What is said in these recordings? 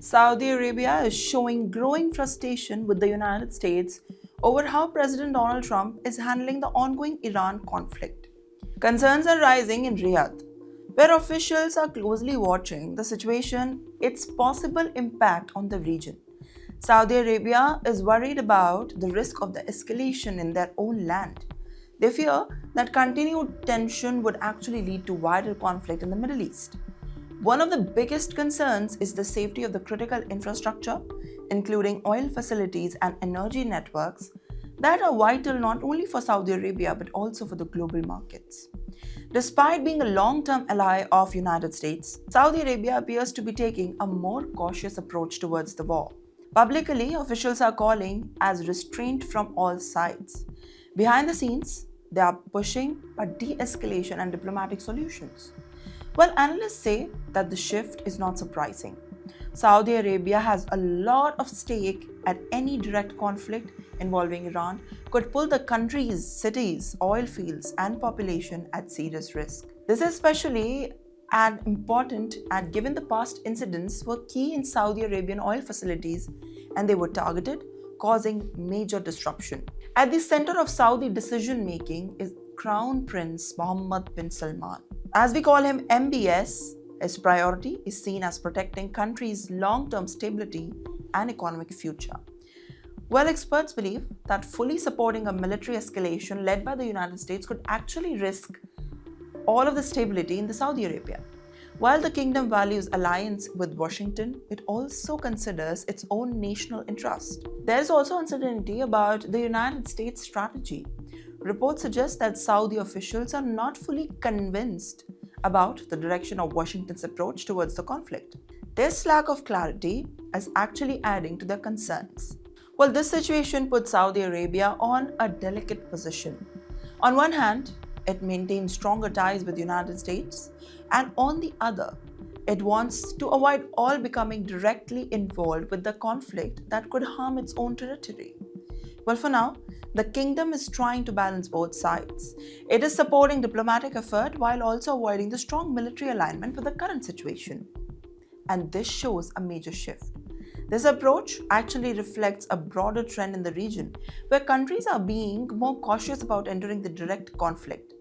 Saudi Arabia is showing growing frustration with the United States over how President Donald Trump is handling the ongoing Iran conflict. Concerns are rising in Riyadh, where officials are closely watching the situation, its possible impact on the region. Saudi Arabia is worried about the risk of the escalation in their own land. They fear that continued tension would actually lead to wider conflict in the Middle East. One of the biggest concerns is the safety of the critical infrastructure, including oil facilities and energy networks, that are vital not only for Saudi Arabia but also for the global markets. Despite being a long-term ally of United States, Saudi Arabia appears to be taking a more cautious approach towards the war. Publicly, officials are calling as restraint from all sides. Behind the scenes, they are pushing a de-escalation and diplomatic solutions. Well, analysts say that the shift is not surprising. Saudi Arabia has a lot of stake at any direct conflict involving Iran could pull the country's cities, oil fields, and population at serious risk. This is especially important and given the past incidents were key in Saudi Arabian oil facilities and they were targeted, causing major disruption. At the center of Saudi decision making is Crown Prince Mohammed bin Salman. As we call him MBS, his priority is seen as protecting country's long-term stability and economic future. Well, experts believe that fully supporting a military escalation led by the United States could actually risk all of the stability in the Saudi Arabia. While the kingdom values alliance with Washington, it also considers its own national interest. There is also uncertainty about the United States strategy. Reports suggest that Saudi officials are not fully convinced about the direction of Washington's approach towards the conflict. This lack of clarity is actually adding to their concerns. Well, this situation puts Saudi Arabia on a delicate position. On one hand, it maintains stronger ties with the United States, and on the other, it wants to avoid all becoming directly involved with the conflict that could harm its own territory. Well, for now, the kingdom is trying to balance both sides. It is supporting diplomatic effort while also avoiding the strong military alignment with the current situation. And this shows a major shift. This approach actually reflects a broader trend in the region where countries are being more cautious about entering the direct conflict.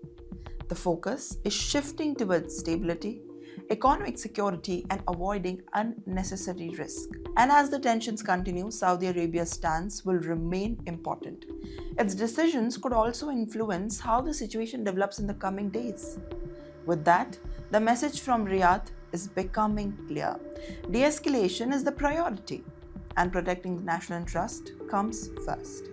The focus is shifting towards stability, economic security, and avoiding unnecessary risk. And as the tensions continue, Saudi Arabia's stance will remain important. Its decisions could also influence how the situation develops in the coming days. With that, the message from Riyadh is becoming clear. De-escalation is the priority, and protecting the national interest comes first.